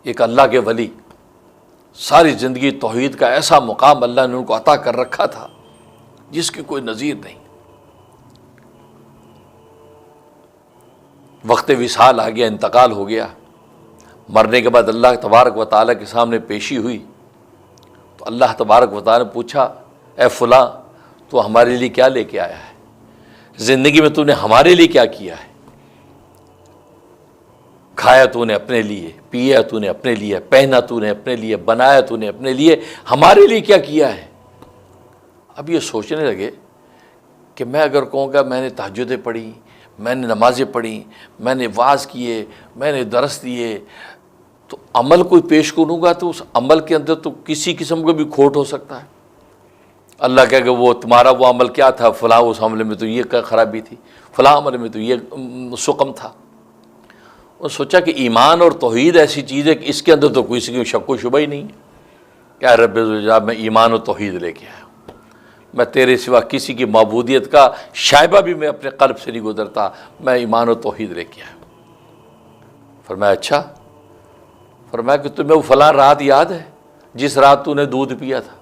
ایک اللہ کے ولی، ساری زندگی توحید کا ایسا مقام اللہ نے ان کو عطا کر رکھا تھا جس کی کوئی نظیر نہیں۔ وقت وصال آ گیا، انتقال ہو گیا۔ مرنے کے بعد اللہ تبارک و تعالیٰ کے سامنے پیشی ہوئی تو اللہ تبارک و تعالیٰ نے پوچھا، اے فلاں تو ہمارے لیے کیا لے کے آیا ہے؟ زندگی میں تو نے ہمارے لیے کیا کیا ہے؟ کھایا تو نے اپنے لیے، پیا تو نے اپنے لیے، پہنا تو نے اپنے لیے، بنایا تو نے اپنے لیے، ہمارے لیے کیا کیا ہے؟ اب یہ سوچنے لگے کہ میں اگر کہوں گا میں نے تہجدیں پڑھی، میں نے نمازیں پڑھی، میں نے واعظ کیے، میں نے درس دیے، تو عمل کوئی پیش کروں گا تو اس عمل کے اندر تو کسی قسم کا بھی کھوٹ ہو سکتا ہے۔ اللہ کہے کہ وہ تمہارا وہ عمل کیا تھا، فلاں اس عمل میں تو یہ خرابی تھی، فلاں عمل میں تو یہ سقم تھا۔ اور سوچا کہ ایمان اور توحید ایسی چیز ہے کہ اس کے اندر تو کوئی کی شک و شبہ ہی نہیں ہے کہ رب العزت میں ایمان و توحید لے کے آیا ہوں، میں تیرے سوا کسی کی معبودیت کا شائبہ بھی میں اپنے قلب سے نہیں گزرتا، میں ایمان و توحید لے کے آیا ہوں۔ فرمایا اچھا، فرمایا کہ تمہیں وہ فلاں رات یاد ہے جس رات تو نے دودھ پیا تھا؟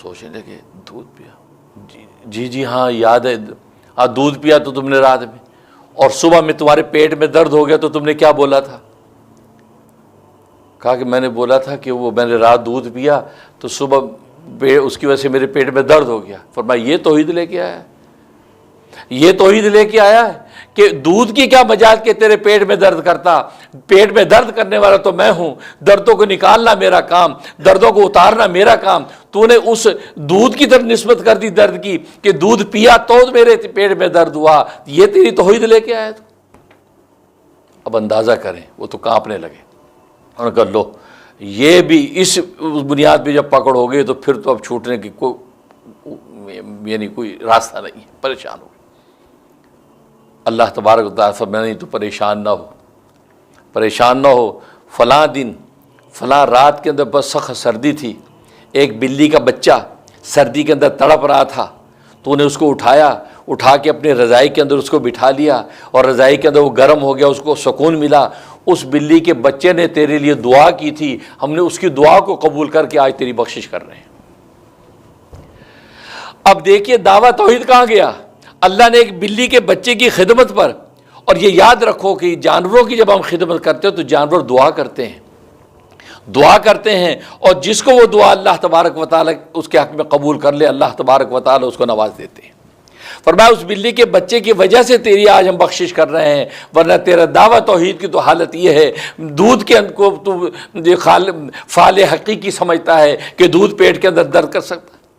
سوچنے لگے دودھ پیا، جی ہاں یاد ہے، ہاں دودھ پیا تو تم نے رات میں، اور صبح میں تمہارے پیٹ میں درد ہو گیا تو تم نے کیا بولا تھا؟ کہا کہ میں نے بولا تھا کہ وہ میں نے رات دودھ پیا تو صبح اس کی وجہ سے میرے پیٹ میں درد ہو گیا۔ فرمایا یہ توحید لے کے آیا ہے، یہ توحید لے کے آیا ہے کہ دودھ کی کیا مجال کہ تیرے پیٹ میں درد کرتا، پیٹ میں درد کرنے والا تو میں ہوں، دردوں کو نکالنا میرا کام، دردوں کو اتارنا میرا کام، تو نے اس دودھ کی طرف نسبت کر دی درد کی کہ دودھ پیا تو میرے پیٹ میں درد ہوا، یہ تیری توحید لے کے آیا تو؟ اب اندازہ کریں، وہ تو کانپنے لگے، انہوں نے کہا لو یہ بھی اس بنیاد پہ جب پکڑ ہو گئی تو پھر تو اب چھوٹنے کی کوئی راستہ نہیں ہے، پریشان ہو گئے۔ اللہ تبارک و تعالیٰ فرمایا نہیں تو پریشان نہ ہو، پریشان نہ ہو، فلاں دن فلاں رات کے اندر بس سخت سردی تھی، ایک بلی کا بچہ سردی کے اندر تڑپ رہا تھا، تو نے اس کو اٹھایا، اٹھا کے اپنے رضائی کے اندر اس کو بٹھا لیا، اور رضائی کے اندر وہ گرم ہو گیا، اس کو سکون ملا۔ اس بلی کے بچے نے تیرے لیے دعا کی تھی، ہم نے اس کی دعا کو قبول کر کے آج تیری بخشش کر رہے ہیں۔ اب دیکھیے دعویٰ توحید کہاں گیا؟ اللہ نے ایک بلی کے بچے کی خدمت پر، اور یہ یاد رکھو کہ جانوروں کی جب ہم خدمت کرتے ہیں تو جانور دعا کرتے ہیں، دعا کرتے ہیں، اور جس کو وہ دعا اللہ تبارک و تعالیٰ اس کے حق میں قبول کر لے، اللہ تبارک و تعالیٰ اس کو نواز دیتے ہیں۔ فرمایا اس بلی کے بچے کی وجہ سے تیری آج ہم بخشش کر رہے ہیں، ورنہ تیرا دعویٰ توحید کی تو حالت یہ ہے، دودھ کے اندر کو تو فعال حقیقی سمجھتا ہے کہ دودھ پیٹ کے اندر درد کر سکتا ہے۔